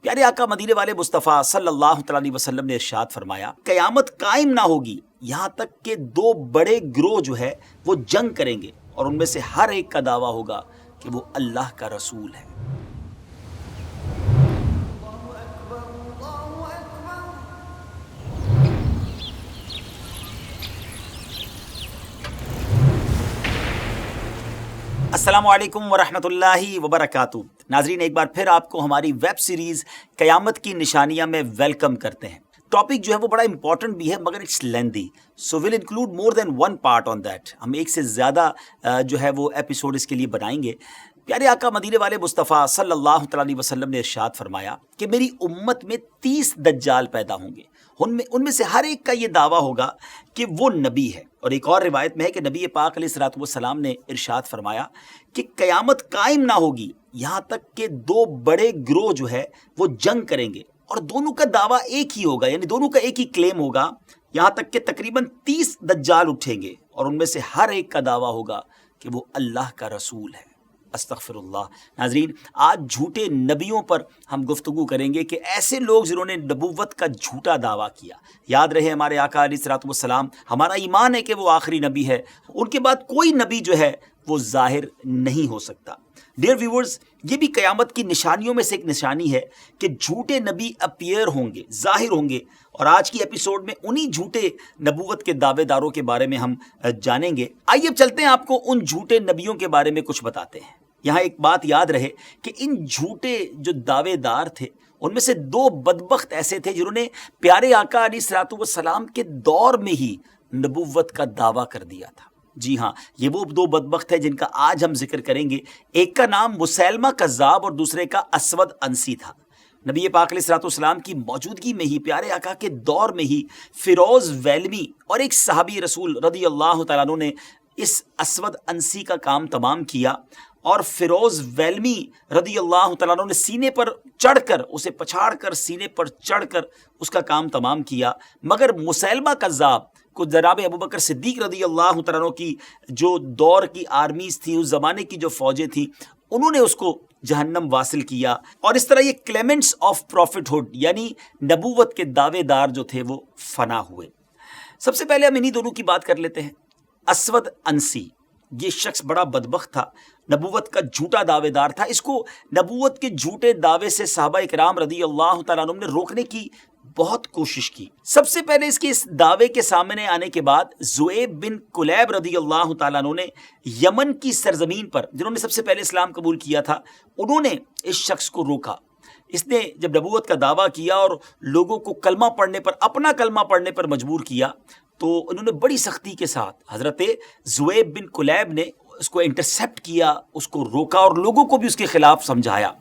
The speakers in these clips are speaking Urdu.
پیارے آقا مدینے والے مصطفیٰ صلی اللہ تعالیٰ علیہ وسلم نے ارشاد فرمایا، قیامت قائم نہ ہوگی یہاں تک کہ دو بڑے گروہ جو ہے وہ جنگ کریں گے، اور ان میں سے ہر ایک کا دعویٰ ہوگا کہ وہ اللہ کا رسول ہے۔ السلام علیکم ورحمۃ اللہ وبرکاتہ۔ ناظرین، ایک بار پھر آپ کو ہماری ویب سیریز قیامت کی نشانیاں میں ویلکم کرتے ہیں۔ ٹاپک جو ہے وہ بڑا امپورٹنٹ بھی ہے مگر it's lengthy, so will include more than one part on that. ہم ایک سے زیادہ جو ہے وہ ایپیسوڈ اس کے لیے بنائیں گے۔ پیارے آقا مدینے والے مصطفیٰ صلی اللہ تعالیٰ علیہ وسلم نے ارشاد فرمایا کہ میری امت میں 30 دجال پیدا ہوں گے، ان میں سے ہر ایک کا یہ دعویٰ ہوگا کہ وہ نبی ہے۔ اور ایک اور روایت میں ہے کہ نبی پاک علیہ الصلوۃ والسلام نے ارشاد فرمایا کہ قیامت قائم نہ ہوگی یہاں تک کہ دو بڑے گروہ جو ہے وہ جنگ کریں گے، اور دونوں کا دعویٰ ایک ہی ہوگا، یعنی دونوں کا ایک ہی کلیم ہوگا، یہاں تک کہ تقریباً 30 دجال اٹھیں گے، اور ان میں سے ہر ایک کا دعویٰ ہوگا کہ وہ اللہ کا رسول ہے۔ استغفر اللہ۔ ناظرین، آج جھوٹے نبیوں پر ہم گفتگو کریں گے کہ ایسے لوگ جنہوں نے نبوت کا جھوٹا دعویٰ کیا۔ یاد رہے ہمارے آقا علیہ الصلوۃ والسلام، ہمارا ایمان ہے کہ وہ آخری نبی ہے، ان کے بعد کوئی نبی جو ہے وہ ظاہر نہیں ہو سکتا۔ ڈیئر ویورز، یہ بھی قیامت کی نشانیوں میں سے ایک نشانی ہے کہ جھوٹے نبی اپیئر ہوں گے، ظاہر ہوں گے، اور آج کی ایپیسوڈ میں انہی جھوٹے نبوت کے دعوے داروں کے بارے میں ہم جانیں گے۔ آئیے اب چلتے ہیں، آپ کو ان جھوٹے نبیوں کے بارے میں کچھ بتاتے ہیں۔ یہاں ایک بات یاد رہے کہ ان جھوٹے جو دعوے دار تھے ان میں سے دو بدبخت ایسے تھے جنہوں نے پیارے آقا علیہ الصلوۃ والسلام کے دور میں ہی نبوت کا دعویٰ کر دیا تھا۔ جی ہاں، یہ وہ دو بدبخت ہیں جن کا آج ہم ذکر کریں گے۔ ایک کا نام مسیلمہ کذاب اور دوسرے کا اسود انسی تھا۔ نبی پاک علیہ الصلوۃ والسلام کی موجودگی میں ہی، پیارے آقا کے دور میں ہی، فیروز ویلمی اور ایک صحابی رسول رضی اللہ تعالیٰ عنہ نے اس اسود انسی کا کام تمام کیا، اور فیروز ویلمی رضی اللہ تعالیٰ عنہ نے سینے پر چڑھ کر، اسے پچھاڑ کر سینے پر چڑھ کر اس کا کام تمام کیا، مگر مسیلمہ کذاب کو جناب ابوبکر صدیق رضی اللہ تعالیٰ عنہ کی جو دور کی آرمیز تھی، اس زمانے کی جو فوجیں تھیں، انہوں نے اس کو جہنم واصل کیا، اور اس طرح یہ کلیمنٹس آف پروفٹ ہوڈ یعنی نبوت کے دعوے دار جو تھے وہ فنا ہوئے۔ سب سے پہلے ہم انہی دونوں کی بات کر لیتے ہیں۔ اسود انسی، یہ شخص بڑا بدبخت تھا، نبوت کا جھوٹا دعوے دار تھا۔ اس کو نبوت کے جھوٹے دعوے سے صحابہ کرام رضی اللہ تعالیٰ عنہ نے روکنے کی بہت کوشش کی۔ سب سے پہلے اس کے اس دعوے کے سامنے آنے کے بعد زؤیب بن کلیب رضی اللہ تعالیٰ عنہ نے یمن کی سرزمین پر، جنہوں نے سب سے پہلے اسلام قبول کیا تھا، انہوں نے اس شخص کو روکا۔ اس نے جب نبوت کا دعویٰ کیا اور لوگوں کو کلمہ پڑھنے پر، اپنا کلمہ پڑھنے پر مجبور کیا، تو انہوں نے بڑی سختی کے ساتھ حضرت زؤیب بن کلیب نے اس کو انٹرسیپٹ کیا، اس کو روکا اور لوگوں کو بھی اس کے خلاف سمجھایا۔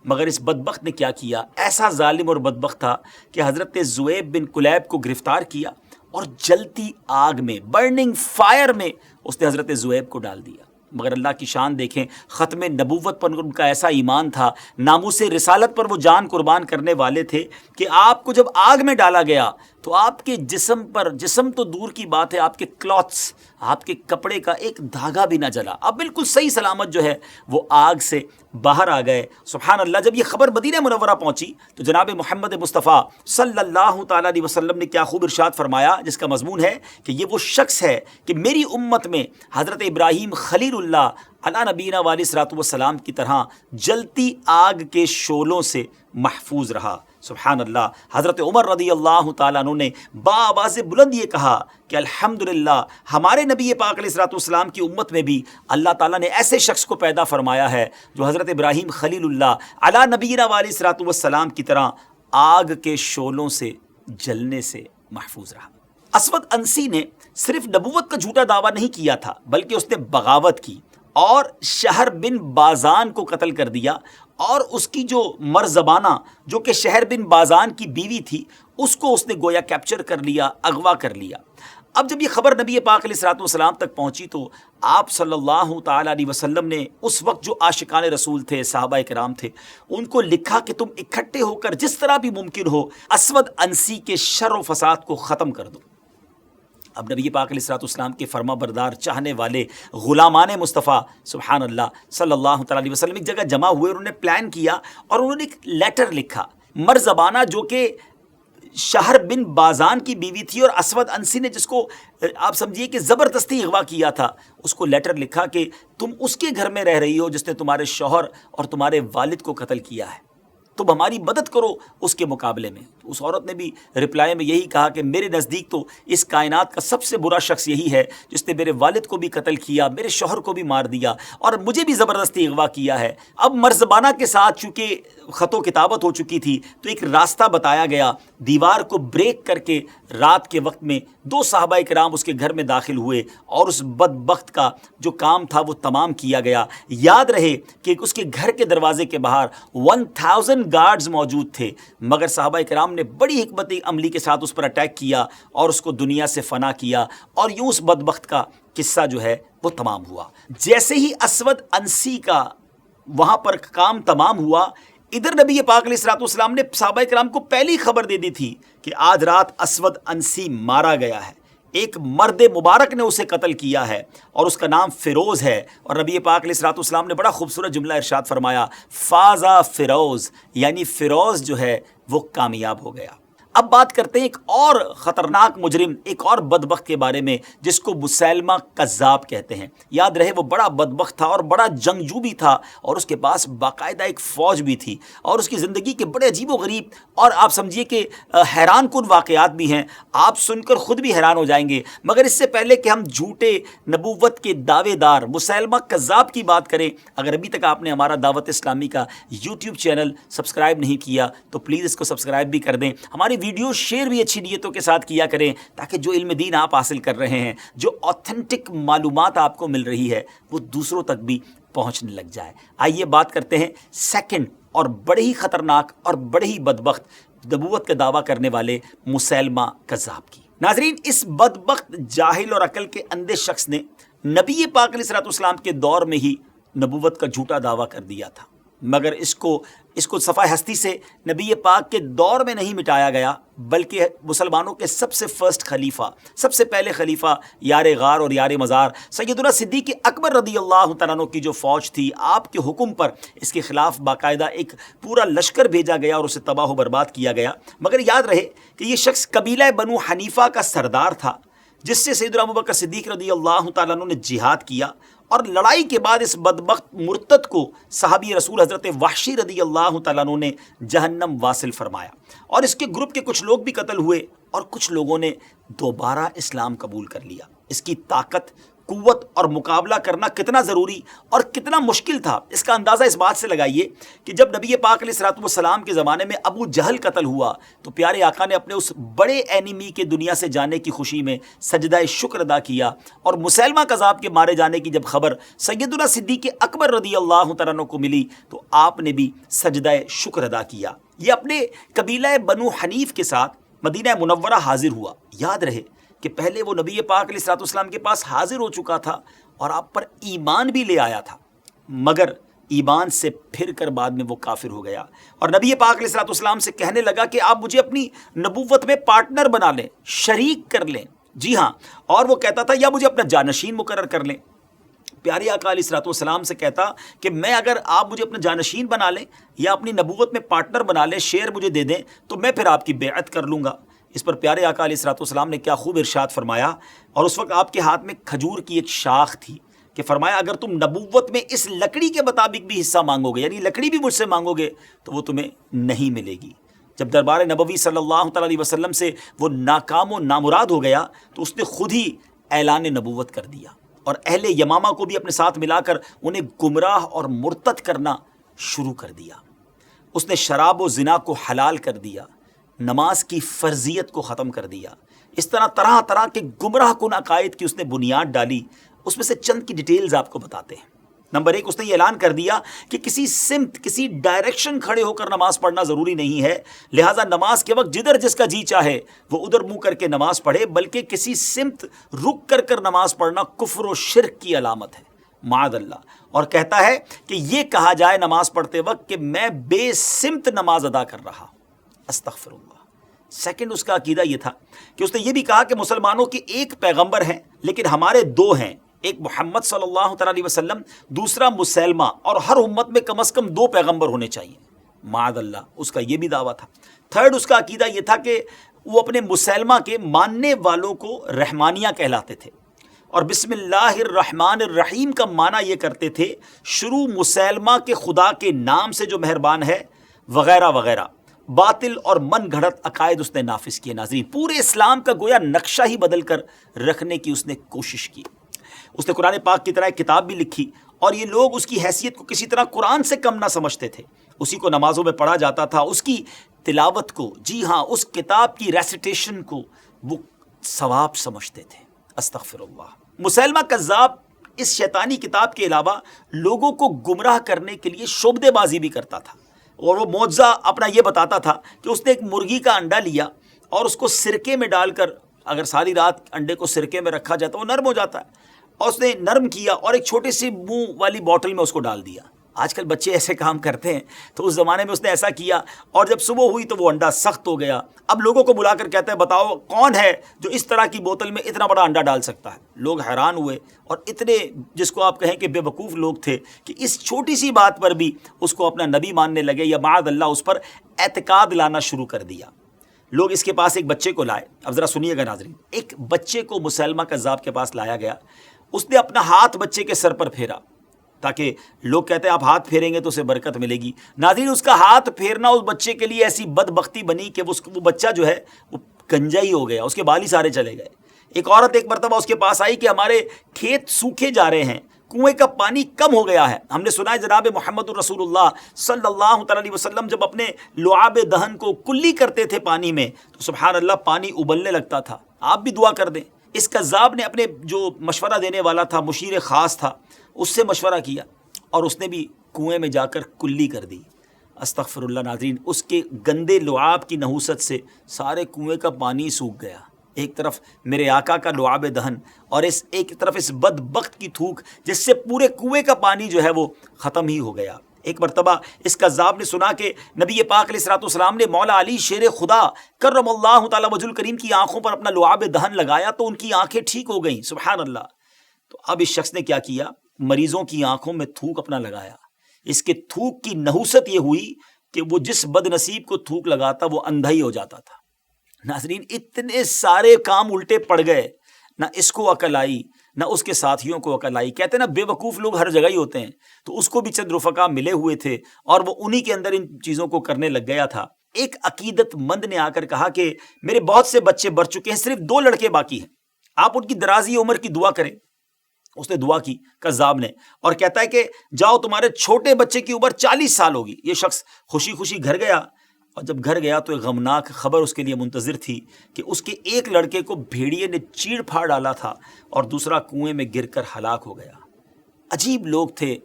مگر اس بدبخت نے کیا کیا؟ ایسا ظالم اور بدبخت تھا کہ حضرت زؤیب بن کلیب کو گرفتار کیا اور جلتی آگ میں، برننگ فائر میں اس نے حضرت زؤیب کو ڈال دیا۔ مگر اللہ کی شان دیکھیں، ختم نبوت پر ان کا ایسا ایمان تھا، ناموس رسالت پر وہ جان قربان کرنے والے تھے کہ آپ کو جب آگ میں ڈالا گیا تو آپ کے جسم پر، جسم تو دور کی بات ہے، آپ کے کلاتھس، آپ کے کپڑے کا ایک دھاگا بھی نہ جلا، آپ بالکل صحیح سلامت جو ہے وہ آگ سے باہر آ گئے۔ سبحان اللہ۔ جب یہ خبر مدینہ منورہ پہنچی تو جناب محمد مصطفیٰ صلی اللہ تعالیٰ علیہ وسلم نے کیا خوب ارشاد فرمایا، جس کا مضمون ہے کہ یہ وہ شخص ہے کہ میری امت میں حضرت ابراہیم خلیل اللہ علی نبینا علیہ الصلوۃ والسلام کی طرح جلتی آگ کے شعلوں سے محفوظ رہا۔ سبحان اللہ۔ حضرت عمر رضی اللہ تعالیٰ عنہ نے بآواز بلند یہ کہا کہ الحمدللہ، ہمارے نبی پاک علیہ الصلوۃ والسلام کی امت میں بھی اللہ تعالیٰ نے ایسے شخص کو پیدا فرمایا ہے جو حضرت ابراہیم خلیل اللہ علی نبینا علیہ الصلوۃ والسلام کی طرح آگ کے شعلوں سے جلنے سے محفوظ رہا۔ اسود انسی نے صرف نبوت کا جھوٹا دعویٰ نہیں کیا تھا، بلکہ اس نے بغاوت کی اور شہر بن بازان کو قتل کر دیا، اور اس کی جو مرزبانہ، جو کہ شہر بن بازان کی بیوی تھی، اس کو اس نے گویا کیپچر کر لیا، اغوا کر لیا۔ اب جب یہ خبر نبی پاک علیہ الصلوۃ والسلام تک پہنچی تو آپ صلی اللہ تعالیٰ علیہ وسلم نے اس وقت جو عاشقان رسول تھے، صحابہ کرام تھے، ان کو لکھا کہ تم اکٹھے ہو کر جس طرح بھی ممکن ہو اسود انسی کے شر و فساد کو ختم کر دو۔ اب نبی پاک علیہ الصلوۃ والسلام کے فرما بردار چاہنے والے غلامان مصطفیٰ سبحان اللہ صلی اللہ تعالیٰ علیہ وسلم ایک جگہ جمع ہوئے، انہوں نے پلان کیا اور انہوں نے ایک لیٹر لکھا مرزبانہ جو کہ شہر بن بازان کی بیوی تھی، اور اسود انسی نے جس کو آپ سمجھیے کہ زبردستی اغوا کیا تھا، اس کو لیٹر لکھا کہ تم اس کے گھر میں رہ رہی ہو جس نے تمہارے شوہر اور تمہارے والد کو قتل کیا ہے، تم ہماری مدد کرو اس کے مقابلے میں۔ اس عورت نے بھی رپلائی میں یہی کہا کہ میرے نزدیک تو اس کائنات کا سب سے برا شخص یہی ہے جس نے میرے والد کو بھی قتل کیا، میرے شوہر کو بھی مار دیا اور مجھے بھی زبردستی اغوا کیا ہے۔ اب مرزبانہ کے ساتھ چونکہ خط و کتابت ہو چکی تھی تو ایک راستہ بتایا گیا، دیوار کو بریک کر کے رات کے وقت میں 2 صحابہ کرام اس کے گھر میں داخل ہوئے اور اس بدبخت کا جو کام تھا وہ تمام کیا گیا۔ یاد رہے کہ اس کے گھر کے دروازے کے باہر 1000 گارڈز موجود تھے، مگر صحابہ کرام نے بڑی حکمت عملی کے ساتھ اس پر اٹیک کیا اور اس کو دنیا سے فنا کیا، اور یوں اس بدبخت کا قصہ جو ہے وہ تمام ہوا۔ جیسے ہی اسود انسی کا وہاں پر کام تمام ہوا، ادھر نبی پاک علیہ الصلوۃ والسلام نے صحابہ کرام کو پہلی خبر دے دی تھی کہ آج رات اسود انسی مارا گیا ہے، ایک مرد مبارک نے اسے قتل کیا ہے اور اس کا نام فیروز ہے۔ اور نبی پاک علیہ الصلوۃ والسلام نے بڑا خوبصورت جملہ ارشاد فرمایا، فازا فیروز، یعنی فیروز جو ہے وہ کامیاب ہو گیا۔ اب بات کرتے ہیں ایک اور خطرناک مجرم، ایک اور بدبخت کے بارے میں جس کو مسیلمہ کذاب کہتے ہیں۔ یاد رہے وہ بڑا بدبخت تھا اور بڑا جنگجو بھی تھا، اور اس کے پاس باقاعدہ ایک فوج بھی تھی، اور اس کی زندگی کے بڑے عجیب و غریب اور آپ سمجھیے کہ حیران کن واقعات بھی ہیں، آپ سن کر خود بھی حیران ہو جائیں گے۔ مگر اس سے پہلے کہ ہم جھوٹے نبوت کے دعوے دار مسیلمہ کذاب کی بات کریں، اگر ابھی تک آپ نے ہمارا دعوت اسلامی کا یوٹیوب چینل سبسکرائب نہیں کیا تو پلیز اس کو سبسکرائب بھی کر دیں، ہماری ویڈیو شیئر بھی اچھی نیتوں کے ساتھ کیا کریں، تاکہ جو علم دین آپ حاصل کر رہے ہیں، جو اوتھینٹک معلومات آپ کو مل رہی ہے، وہ دوسروں تک بھی پہنچنے لگ جائے۔ آئیے بات کرتے ہیں سیکنڈ اور بڑے ہی خطرناک اور بڑے ہی بدبخت نبوت کا دعویٰ کرنے والے مسیلمہ کذاب کی۔ ناظرین، اس بدبخت جاہل اور عقل کے اندھے شخص نے نبی پاک علیہ الصلوۃ والسلام کے دور میں ہی نبوت کا جھوٹا دعویٰ کر دیا تھا، مگر اس کو صفحہ ہستی سے نبی پاک کے دور میں نہیں مٹایا گیا، بلکہ مسلمانوں کے سب سے فرسٹ خلیفہ، سب سے پہلے خلیفہ، یار غار اور یار مزار سیدنا صدیق اکبر رضی اللہ تعالیٰ عنہ کی جو فوج تھی، آپ کے حکم پر اس کے خلاف باقاعدہ ایک پورا لشکر بھیجا گیا اور اسے تباہ و برباد کیا گیا۔ مگر یاد رہے کہ یہ شخص قبیلہ بنو حنیفہ کا سردار تھا، جس سے سیدنا ابوبکر صدیق رضی اللہ تعالیٰ عنہ نے جہاد کیا، اور لڑائی کے بعد اس بدبخت مرتد کو صحابی رسول حضرت وحشی رضی اللہ تعالیٰ عنہ نے جہنم واصل فرمایا، اور اس کے گروپ کے کچھ لوگ بھی قتل ہوئے اور کچھ لوگوں نے دوبارہ اسلام قبول کر لیا۔ اس کی طاقت، قوت اور مقابلہ کرنا کتنا ضروری اور کتنا مشکل تھا، اس کا اندازہ اس بات سے لگائیے کہ جب نبی پاک علیہ الصلوۃ والسلام کے زمانے میں ابو جہل قتل ہوا تو پیارے آقا نے اپنے اس بڑے اینیمی کے دنیا سے جانے کی خوشی میں سجدہ شکر ادا کیا، اور مسیلمہ کذاب کے مارے جانے کی جب خبر سیدنا صدیق اکبر رضی اللہ تعالیٰ عنہ کو ملی تو آپ نے بھی سجدہ شکر ادا کیا۔ یہ اپنے قبیلہ بنو حنیف کے ساتھ مدینہ منورہ حاضر ہوا۔ یاد رہے کہ پہلے وہ نبی پاک علیہ الصلوۃ والسلام کے پاس حاضر ہو چکا تھا اور آپ پر ایمان بھی لے آیا تھا، مگر ایمان سے پھر کر بعد میں وہ کافر ہو گیا، اور نبی پاک علیہ الصلوۃ والسلام سے کہنے لگا کہ آپ مجھے اپنی نبوت میں پارٹنر بنا لیں، شریک کر لیں۔ جی ہاں، اور وہ کہتا تھا یا مجھے اپنا جانشین مقرر کر لیں۔ پیارے آقا علیہ الصلوۃ والسلام سے کہتا کہ میں اگر آپ مجھے اپنا جانشین بنا لیں یا اپنی نبوت میں پارٹنر بنا لیں، شیئر مجھے دے دیں، تو میں پھر آپ کی بیعت کر لوں گا۔ اس پر پیارے آقا علیہ الصلوۃ والسلام نے کیا خوب ارشاد فرمایا، اور اس وقت آپ کے ہاتھ میں کھجور کی ایک شاخ تھی، کہ فرمایا اگر تم نبوت میں اس لکڑی کے مطابق بھی حصہ مانگو گے، یعنی لکڑی بھی مجھ سے مانگو گے، تو وہ تمہیں نہیں ملے گی۔ جب دربار نبوی صلی اللہ تعالیٰ علیہ وسلم سے وہ ناکام و نامراد ہو گیا تو اس نے خود ہی اعلان نبوت کر دیا، اور اہل یمامہ کو بھی اپنے ساتھ ملا کر انہیں گمراہ اور مرتد کرنا شروع کر دیا۔ اس نے شراب و زنا کو حلال کر دیا، نماز کی فرضیت کو ختم کر دیا، اس طرح طرح طرح کے گمراہ کن عقائد کی اس نے بنیاد ڈالی۔ اس میں سے چند کی ڈیٹیلز آپ کو بتاتے ہیں۔ نمبر 1، اس نے یہ اعلان کر دیا کہ کسی سمت، کسی ڈائریکشن کھڑے ہو کر نماز پڑھنا ضروری نہیں ہے، لہٰذا نماز کے وقت جدھر جس کا جی چاہے وہ ادھر منہ کر کے نماز پڑھے، بلکہ کسی سمت رک کر نماز پڑھنا کفر و شرک کی علامت ہے، معاذ اللہ۔ اور کہتا ہے کہ یہ کہا جائے نماز پڑھتے وقت کہ میں بے سمت نماز ادا کر رہا، استغفر اللہ۔ سیکنڈ، اس کا عقیدہ یہ تھا کہ اس نے یہ بھی کہا کہ مسلمانوں کے ایک پیغمبر ہیں لیکن ہمارے 2 ہیں، ایک محمد صلی اللہ تعالیٰ علیہ وسلم، دوسرا مسیلمہ، اور ہر امت میں کم از کم 2 پیغمبر ہونے چاہیے۔ معاذ اللہ، اس کا یہ بھی دعویٰ تھا۔ تھرڈ، اس کا عقیدہ یہ تھا کہ وہ اپنے مسیلمہ کے ماننے والوں کو رحمانیہ کہلاتے تھے، اور بسم اللہ الرحمن الرحیم کا معنی یہ کرتے تھے شروع مسیلمہ کے خدا کے نام سے جو مہربان ہے، وغیرہ وغیرہ۔ باطل اور من گھڑت عقائد اس نے نافذ کیے۔ ناظرین، پورے اسلام کا گویا نقشہ ہی بدل کر رکھنے کی اس نے کوشش کی۔ اس نے قرآن پاک کی طرح ایک کتاب بھی لکھی، اور یہ لوگ اس کی حیثیت کو کسی طرح قرآن سے کم نہ سمجھتے تھے، اسی کو نمازوں میں پڑھا جاتا تھا، اس کی تلاوت کو، جی ہاں، اس کتاب کی ریسیٹیشن کو وہ ثواب سمجھتے تھے۔ استغفر اللہ۔ مسیلمہ کذاب اس شیطانی کتاب کے علاوہ لوگوں کو گمراہ کرنے کے لیے شعبدے بازی بھی کرتا تھا، اور وہ معجزہ اپنا یہ بتاتا تھا کہ اس نے ایک مرغی کا انڈا لیا اور اس کو سرکے میں ڈال کر، اگر ساری رات انڈے کو سرکے میں رکھا جاتا ہے وہ نرم ہو جاتا ہے، اور اس نے نرم کیا اور ایک چھوٹے سی منہ والی بوٹل میں اس کو ڈال دیا۔ آج کل بچے ایسے کام کرتے ہیں، تو اس زمانے میں اس نے ایسا کیا، اور جب صبح ہوئی تو وہ انڈا سخت ہو گیا۔ اب لوگوں کو بلا کر کہتا ہے بتاؤ کون ہے جو اس طرح کی بوتل میں اتنا بڑا انڈا ڈال سکتا ہے۔ لوگ حیران ہوئے، اور اتنے جس کو آپ کہیں کہ بے وقوف لوگ تھے کہ اس چھوٹی سی بات پر بھی اس کو اپنا نبی ماننے لگے، یا معاذ اللہ اس پر اعتقاد لانا شروع کر دیا۔ لوگ اس کے پاس ایک بچے کو لائے۔ اب ذرا سنیے گا ناظرین، ایک بچے کو مسیلمہ کذاب کے پاس لایا گیا۔ اس نے اپنا ہاتھ بچے کے سر پر پھیرا، تاکہ لوگ کہتے ہیں آپ ہاتھ پھیریں گے تو اسے برکت ملے گی۔ ناظرین، اس کا ہاتھ پھیرنا اس بچے کے لیے ایسی بدبختی بنی کہ وہ بچہ جو ہے وہ گنجا ہی ہو گیا، اس کے بال ہی سارے چلے گئے۔ ایک عورت ایک مرتبہ اس کے پاس آئی کہ ہمارے کھیت سوکھے جا رہے ہیں، کنویں کا پانی کم ہو گیا ہے۔ ہم نے سنا ہے جناب محمد الرسول اللہ صلی اللہ تعالی علیہ وسلم جب اپنے لعاب دہن کو کلی کرتے تھے پانی میں، تو سبحان اللہ پانی ابلنے لگتا تھا، آپ بھی دعا کر دیں۔ اس کذاب نے اپنے جو مشورہ دینے والا تھا، مشیر خاص تھا، اس سے مشورہ کیا، اور اس نے بھی کنویں میں جا کر کلی کر دی۔ استغفر اللہ۔ ناظرین، اس کے گندے لعاب کی نحوست سے سارے کنویں کا پانی سوکھ گیا۔ ایک طرف میرے آقا کا لعاب دہن، اور ایک طرف اس بدبخت کی تھوک جس سے پورے کنویں کا پانی جو ہے وہ ختم ہی ہو گیا۔ ایک مرتبہ اس کذاب نے سنا کہ نبی پاک علیہ الصلوۃ والسلام نے مولا علی شیر خدا کرم اللہ تعالی وجہ الکریم کی آنکھوں پر اپنا لعاب دہن لگایا تو ان کی آنکھیں ٹھیک ہو گئیں۔ سبحان اللہ۔ تو اب اس شخص نے کیا کیا، مریضوں کی آنکھوں میں تھوک اپنا لگایا۔ اس کے تھوک کی نحوست یہ ہوئی کہ وہ جس بد نصیب کو تھوک لگاتا وہ اندھا ہی ہو جاتا تھا۔ ناظرین، اتنے سارے کام الٹے پڑ گئے، نہ اس کو عقل آئی نہ اس کے ساتھیوں کو عقل آئی۔ کہتے ہیں نا بے وقوف لوگ ہر جگہ ہی ہوتے ہیں، تو اس کو بھی چند رفقا ملے ہوئے تھے اور وہ انہی کے اندر ان چیزوں کو کرنے لگ گیا تھا۔ ایک عقیدت مند نے آ کر کہا کہ میرے بہت سے بچے بڑھ چکے ہیں، صرف 2 لڑکے باقی ہیں، آپ ان کی درازی عمر کی دعا کریں۔ اس نے دعا کی کذاب نے، اور کہتا ہے کہ جاؤ تمہارے چھوٹے بچے کی عمر 40 سال ہوگی۔ یہ شخص خوشی خوشی گھر گیا، اور جب گھر گیا تو ایک غمناک خبر اس کے لیے منتظر تھی کہ اس کے ایک لڑکے کو بھیڑیے نے چیڑ پھاڑ ڈالا تھا اور دوسرا کنویں میں گر کر ہلاک ہو گیا۔ عجیب لوگ تھے،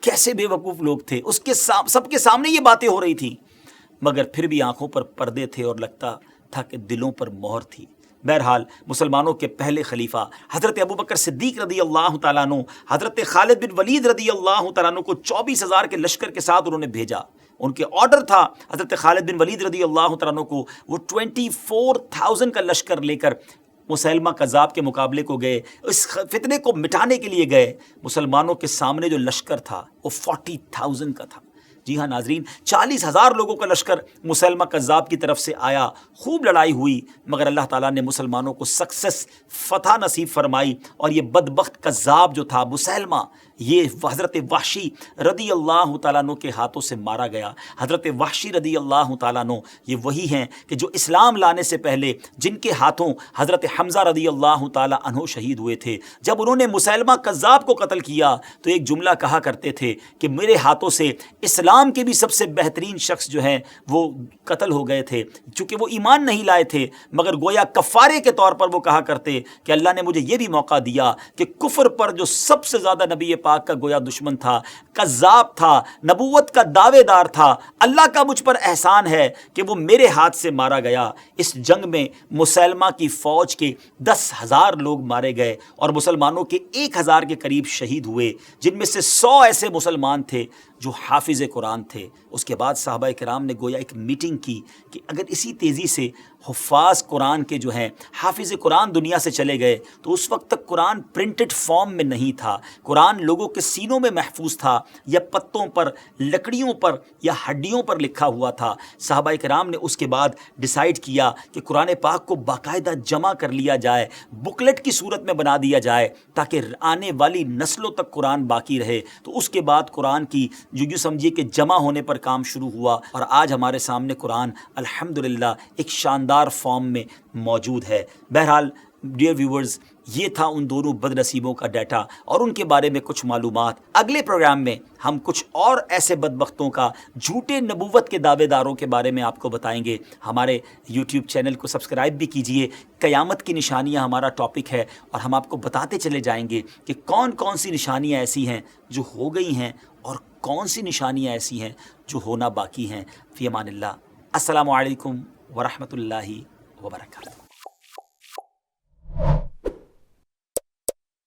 کیسے بے وقوف لوگ تھے، اس کے سب کے سامنے یہ باتیں ہو رہی تھیں، مگر پھر بھی آنکھوں پر پردے تھے اور لگتا تھا کہ دلوں پر مہر تھی۔ بہرحال مسلمانوں کے پہلے خلیفہ حضرت ابوبکر صدیق رضی اللہ تعالیٰ عنہ، حضرت خالد بن ولید رضی اللہ تعالیٰ عنہ کو 24,000 کے لشکر کے ساتھ انہوں نے بھیجا۔ ان کے آرڈر تھا حضرت خالد بن ولید رضی اللہ تعالیٰ عنہ کو، وہ 24,000 کا لشکر لے کر مسیلمہ کذاب کے مقابلے کو گئے، اس فتنے کو مٹانے کے لیے گئے۔ مسلمانوں کے سامنے جو لشکر تھا وہ 40,000 کا تھا۔ جی ہاں ناظرین، 40,000 لوگوں کا لشکر مسیلمہ کذاب کی طرف سے آیا، خوب لڑائی ہوئی، مگر اللہ تعالیٰ نے مسلمانوں کو سکسیس، فتح نصیب فرمائی، اور یہ بدبخت کذاب جو تھا مسیلمہ، یہ حضرت وحشی رضی اللہ تعالیٰ عنہ کے ہاتھوں سے مارا گیا۔ حضرت وحشی رضی اللہ تعالیٰ عنہ یہ وہی ہیں کہ جو اسلام لانے سے پہلے جن کے ہاتھوں حضرت حمزہ رضی اللہ تعالیٰ عنہ شہید ہوئے تھے۔ جب انہوں نے مسیلمہ کذاب کو قتل کیا تو ایک جملہ کہا کرتے تھے کہ میرے ہاتھوں سے اسلام کے بھی سب سے بہترین شخص جو ہیں وہ قتل ہو گئے تھے، چونکہ وہ ایمان نہیں لائے تھے، مگر گویا کفارے کے طور پر وہ کہا کرتے کہ اللہ نے مجھے یہ بھی موقع دیا کہ کفر پر جو سب سے زیادہ نبی پاک کا گویا دشمن تھا، کذاب تھا، نبوت کا دعوے دار تھا، اللہ کا مجھ پر احسان ہے کہ وہ میرے ہاتھ سے مارا گیا۔ اس جنگ میں مسیلمہ کی فوج کے 10,000 لوگ مارے گئے اور مسلمانوں کے 1,000 کے قریب شہید ہوئے، جن میں سے 100 ایسے مسلمان تھے جو حافظ قرآن تھے. اس کے بعد صحابہ کرام نے گویا ایک میٹنگ کی کہ اگر اسی تیزی سے حفاظ قرآن کے جو ہیں حافظ قرآن دنیا سے چلے گئے تو اس وقت تک قرآن پرنٹڈ فارم میں نہیں تھا، قرآن لوگوں کے سینوں میں محفوظ تھا یا پتوں پر، لکڑیوں پر یا ہڈیوں پر لکھا ہوا تھا. صحابہ کرام نے اس کے بعد ڈیسائیڈ کیا کہ قرآن پاک کو باقاعدہ جمع کر لیا جائے، بکلیٹ کی صورت میں بنا دیا جائے تاکہ آنے والی نسلوں تک قرآن باقی رہے. تو اس کے بعد قرآن کی جو یوں سمجھیے کہ جمع ہونے پر کام شروع ہوا اور آج ہمارے سامنے قرآن الحمدللہ ایک شاندار فارم میں موجود ہے. بہرحال ڈیئر ویورز، یہ تھا ان دونوں بد نصیبوں کا ڈیٹا اور ان کے بارے میں کچھ معلومات. اگلے پروگرام میں ہم کچھ اور ایسے بدبختوں کا، جھوٹے نبوت کے دعوے داروں کے بارے میں آپ کو بتائیں گے. ہمارے یوٹیوب چینل کو سبسکرائب بھی کیجئے. قیامت کی نشانیاں ہمارا ٹاپک ہے اور ہم آپ کو بتاتے چلے جائیں گے کہ کون کون سی نشانیاں ایسی ہیں جو ہو گئی ہیں اور کون سی نشانیاں ایسی ہیں جو ہونا باقی ہیں. فی امان اللہ. السلام علیکم ورحمۃ اللہ وبرکاتہ.